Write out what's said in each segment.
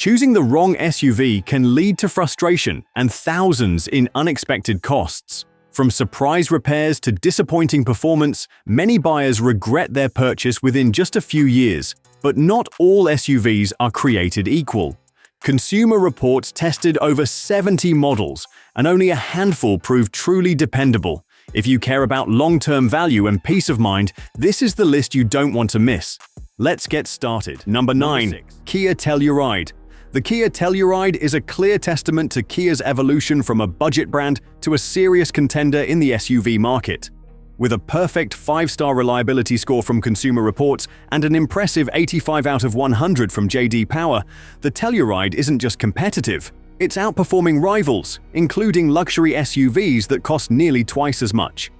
Choosing the wrong SUV can lead to frustration and thousands in unexpected costs. From surprise repairs to disappointing performance, many buyers regret their purchase within just a few years. But not all SUVs are created equal. Consumer Reports tested over 70 models, and only a handful proved truly dependable. If you care about long-term value and peace of mind, this is the list you don't want to miss. Let's get started. Number 9. Kia Telluride. The Kia Telluride is a clear testament to Kia's evolution from a budget brand to a serious contender in the SUV market. With a perfect 5-star reliability score from Consumer Reports and an impressive 85 out of 100 from JD Power, the Telluride isn't just competitive, it's outperforming rivals, including luxury SUVs that cost nearly twice as much.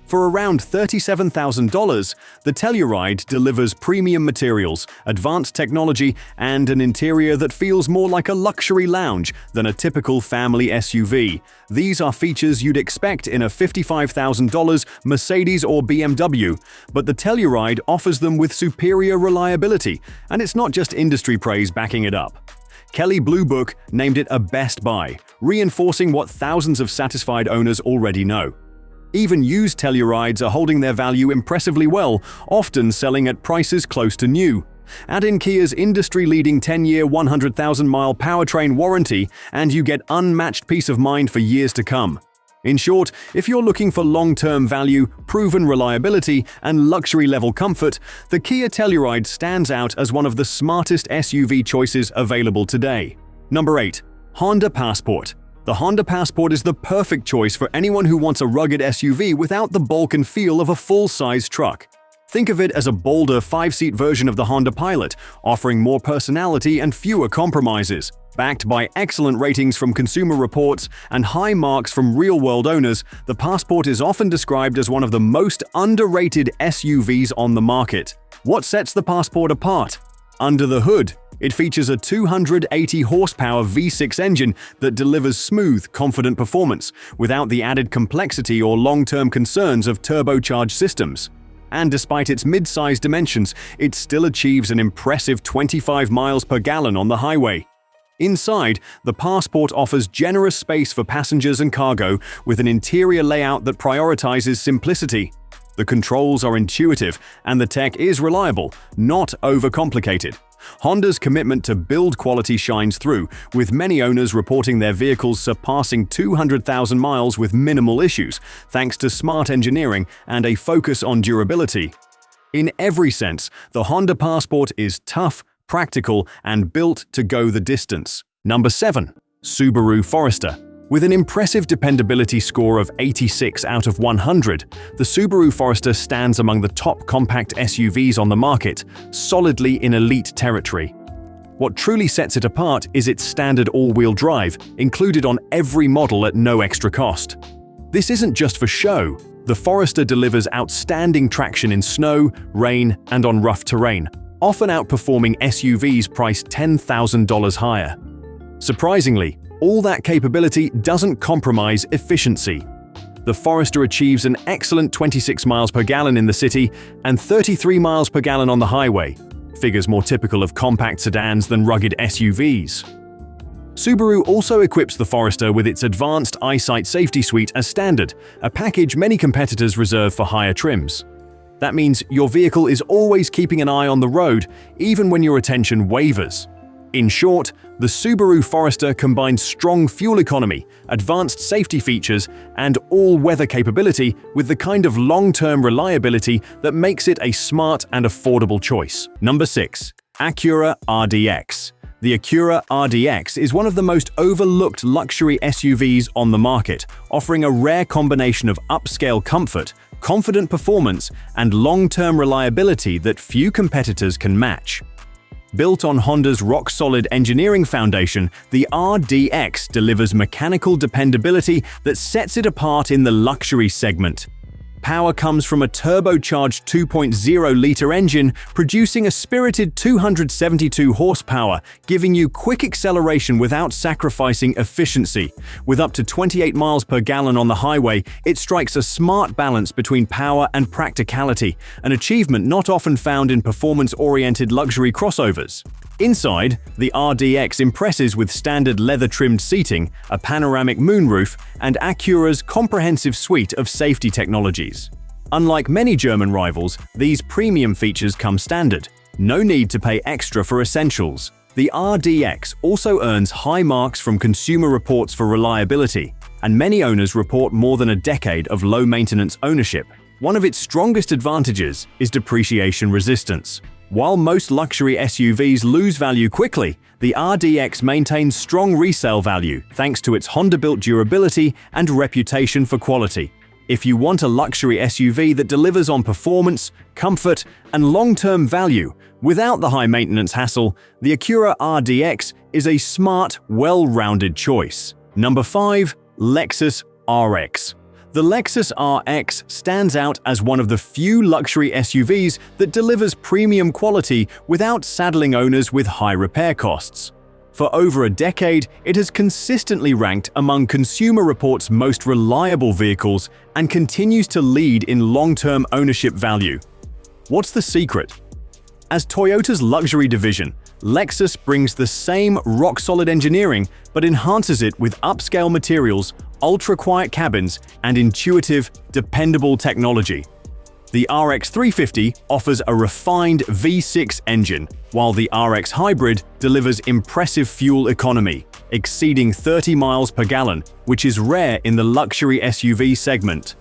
For around $37,000, the Telluride delivers premium materials, advanced technology, and an interior that feels more like a luxury lounge than a typical family SUV. These are features you'd expect in a $55,000 Mercedes or BMW, but the Telluride offers them with superior reliability, and it's not just industry praise backing it up. Kelley Blue Book named it a best buy, reinforcing what thousands of satisfied owners already know. Even used Tellurides are holding their value impressively well, often selling at prices close to new. Add in Kia's industry-leading 10-year 100,000-mile powertrain warranty, and you get unmatched peace of mind for years to come. In short, if you're looking for long-term value, proven reliability, and luxury-level comfort, the Kia Telluride stands out as one of the smartest SUV choices available today. Number 8. Honda Passport. The Honda Passport is the perfect choice for anyone who wants a rugged SUV without the bulk and feel of a full-size truck. Think of it as a bolder 5-seat version of the Honda Pilot, offering more personality and fewer compromises. Backed by excellent ratings from Consumer Reports and high marks from real-world owners, the Passport is often described as one of the most underrated SUVs on the market. What sets the Passport apart? Under the hood, it features a 280-horsepower V6 engine that delivers smooth, confident performance without the added complexity or long-term concerns of turbocharged systems. And despite its mid-size dimensions, it still achieves an impressive 25 miles per gallon on the highway. Inside, the Passport offers generous space for passengers and cargo with an interior layout that prioritizes simplicity. The controls are intuitive, and the tech is reliable, not overcomplicated. Honda's commitment to build quality shines through, with many owners reporting their vehicles surpassing 200,000 miles with minimal issues, thanks to smart engineering and a focus on durability. In every sense, the Honda Passport is tough, practical, and built to go the distance. Number 7. Subaru Forester. With an impressive dependability score of 86 out of 100, the Subaru Forester stands among the top compact SUVs on the market, solidly in elite territory. What truly sets it apart is its standard all-wheel drive, included on every model at no extra cost. This isn't just for show. The Forester delivers outstanding traction in snow, rain, and on rough terrain, often outperforming SUVs priced $10,000 higher. Surprisingly, all that capability doesn't compromise efficiency. The Forester achieves an excellent 26 miles per gallon in the city and 33 miles per gallon on the highway, figures more typical of compact sedans than rugged SUVs. Subaru also equips the Forester with its advanced EyeSight safety suite as standard, a package many competitors reserve for higher trims. That means your vehicle is always keeping an eye on the road, even when your attention wavers. In short, the Subaru Forester combines strong fuel economy, advanced safety features, and all-weather capability with the kind of long-term reliability that makes it a smart and affordable choice. Number 6. Acura RDX. The Acura RDX is one of the most overlooked luxury SUVs on the market, offering a rare combination of upscale comfort, confident performance, and long-term reliability that few competitors can match. Built on Honda's rock-solid engineering foundation, the RDX delivers mechanical dependability that sets it apart in the luxury segment. Power comes from a turbocharged 2.0-liter engine, producing a spirited 272 horsepower, giving you quick acceleration without sacrificing efficiency. With up to 28 miles per gallon on the highway, it strikes a smart balance between power and practicality, an achievement not often found in performance-oriented luxury crossovers. Inside, the RDX impresses with standard leather-trimmed seating, a panoramic moonroof, and Acura's comprehensive suite of safety technologies. Unlike many German rivals, these premium features come standard. No need to pay extra for essentials. The RDX also earns high marks from Consumer Reports for reliability, and many owners report more than a decade of low-maintenance ownership. One of its strongest advantages is depreciation resistance. While most luxury SUVs lose value quickly, the RDX maintains strong resale value thanks to its Honda-built durability and reputation for quality. If you want a luxury SUV that delivers on performance, comfort, and long-term value without the high-maintenance hassle, the Acura RDX is a smart, well-rounded choice. Number 5. Lexus RX. The Lexus RX stands out as one of the few luxury SUVs that delivers premium quality without saddling owners with high repair costs. For over a decade, it has consistently ranked among Consumer Reports' most reliable vehicles and continues to lead in long-term ownership value. What's the secret? As Toyota's luxury division, Lexus brings the same rock-solid engineering but enhances it with upscale materials, ultra-quiet cabins, and intuitive, dependable technology. The RX 350 offers a refined V6 engine, while the RX Hybrid delivers impressive fuel economy, exceeding 30 miles per gallon, which is rare in the luxury SUV segment.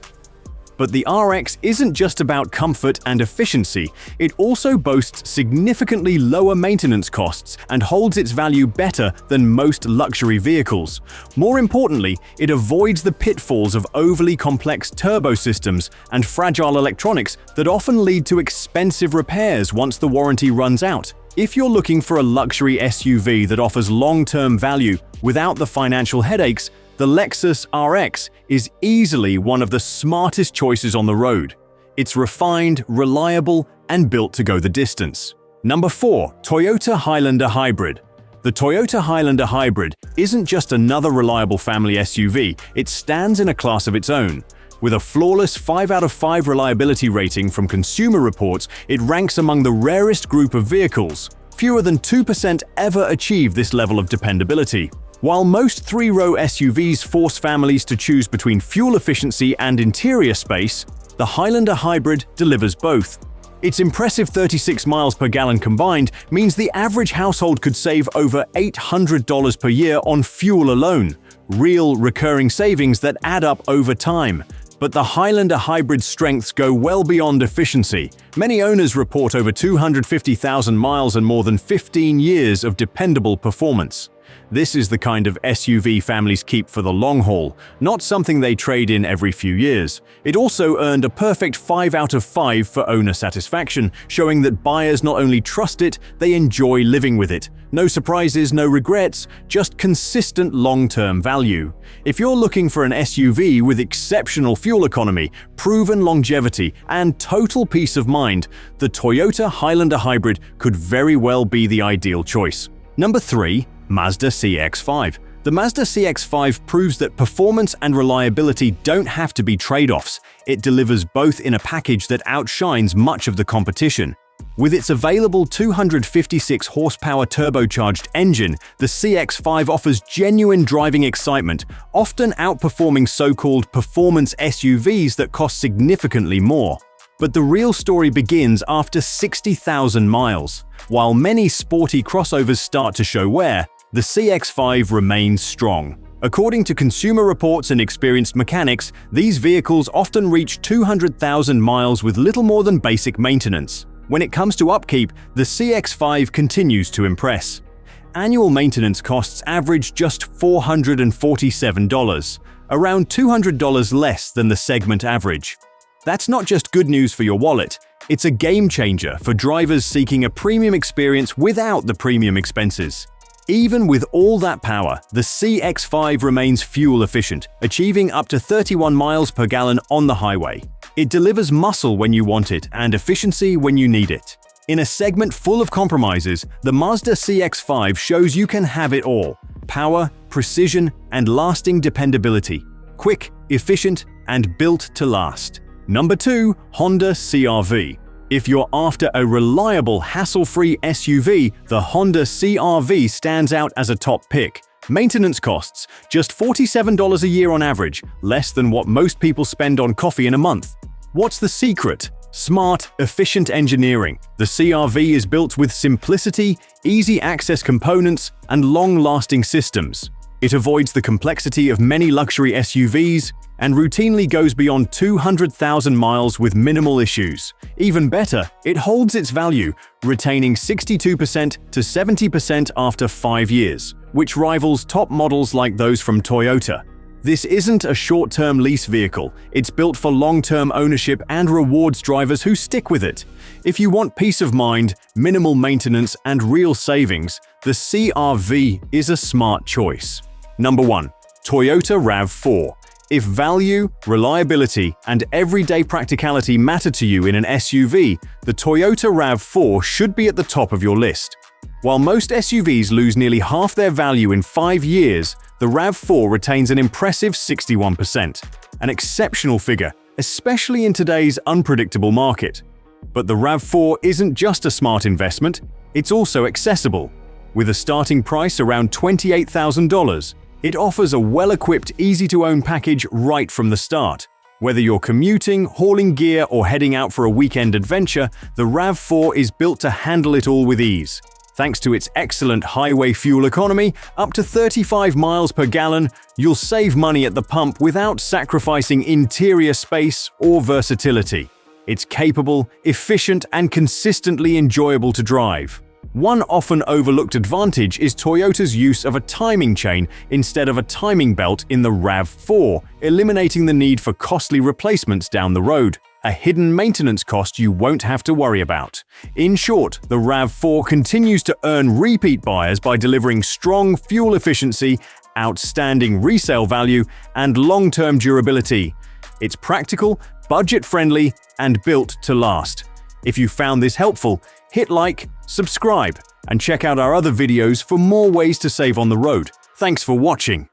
But the RX isn't just about comfort and efficiency, it also boasts significantly lower maintenance costs and holds its value better than most luxury vehicles. More importantly, it avoids the pitfalls of overly complex turbo systems and fragile electronics that often lead to expensive repairs once the warranty runs out. If you're looking for a luxury SUV that offers long-term value without the financial headaches, the Lexus RX is easily one of the smartest choices on the road. It's refined, reliable, and built to go the distance. Number 4. Toyota Highlander Hybrid. The Toyota Highlander Hybrid isn't just another reliable family SUV, it stands in a class of its own. With a flawless 5 out of 5 reliability rating from Consumer Reports, it ranks among the rarest group of vehicles. Fewer than 2% ever achieve this level of dependability. While most three-row SUVs force families to choose between fuel efficiency and interior space, the Highlander Hybrid delivers both. Its impressive 36 miles per gallon combined means the average household could save over $800 per year on fuel alone, real recurring savings that add up over time. But the Highlander Hybrid's strengths go well beyond efficiency. Many owners report over 250,000 miles and more than 15 years of dependable performance. This is the kind of SUV families keep for the long haul, not something they trade in every few years. It also earned a perfect 5 out of 5 for owner satisfaction, showing that buyers not only trust it, they enjoy living with it. No surprises, no regrets, just consistent long-term value. If you're looking for an SUV with exceptional fuel economy, proven longevity, and total peace of mind, the Toyota Highlander Hybrid could very well be the ideal choice. Number 3. Mazda CX-5. The Mazda CX-5 proves that performance and reliability don't have to be trade-offs. It delivers both in a package that outshines much of the competition. With its available 256 horsepower turbocharged engine, the CX-5 offers genuine driving excitement, often outperforming so-called performance SUVs that cost significantly more. But the real story begins after 60,000 miles. While many sporty crossovers start to show wear, the CX-5 remains strong. According to Consumer Reports and experienced mechanics, these vehicles often reach 200,000 miles with little more than basic maintenance. When it comes to upkeep, the CX-5 continues to impress. Annual maintenance costs average just $447, around $200 less than the segment average. That's not just good news for your wallet, it's a game changer for drivers seeking a premium experience without the premium expenses. Even with all that power, the CX-5 remains fuel efficient, achieving up to 31 miles per gallon on the highway. It delivers muscle when you want it and efficiency when you need it. In a segment full of compromises, the Mazda CX-5 shows you can have it all: power, precision, and lasting dependability. Quick, efficient, and built to last. Number 2. Honda CR-V. If you're after a reliable, hassle-free SUV, the Honda CR-V stands out as a top pick. Maintenance costs just $47 a year on average, less than what most people spend on coffee in a month. What's the secret? Smart, efficient engineering. The CR-V is built with simplicity, easy access components, and long-lasting systems. It avoids the complexity of many luxury SUVs and routinely goes beyond 200,000 miles with minimal issues. Even better, it holds its value, retaining 62% to 70% after 5 years, which rivals top models like those from Toyota. This isn't a short-term lease vehicle, it's built for long-term ownership and rewards drivers who stick with it. If you want peace of mind, minimal maintenance, and real savings, the CR-V is a smart choice. Number 1. Toyota RAV4. If value, reliability, and everyday practicality matter to you in an SUV, the Toyota RAV4 should be at the top of your list. While most SUVs lose nearly half their value in 5 years, the RAV4 retains an impressive 61%, an exceptional figure, especially in today's unpredictable market. But the RAV4 isn't just a smart investment, it's also accessible. With a starting price around $28,000, it offers a well-equipped, easy-to-own package right from the start. Whether you're commuting, hauling gear, or heading out for a weekend adventure, the RAV4 is built to handle it all with ease. Thanks to its excellent highway fuel economy, up to 35 miles per gallon, you'll save money at the pump without sacrificing interior space or versatility. It's capable, efficient, and consistently enjoyable to drive. One often overlooked advantage is Toyota's use of a timing chain instead of a timing belt in the RAV4, eliminating the need for costly replacements down the road, a hidden maintenance cost you won't have to worry about. In short, the RAV4 continues to earn repeat buyers by delivering strong fuel efficiency, outstanding resale value, and long-term durability. It's practical, budget-friendly, and built to last. If you found this helpful, hit like, subscribe, and check out our other videos for more ways to save on the road. Thanks for watching.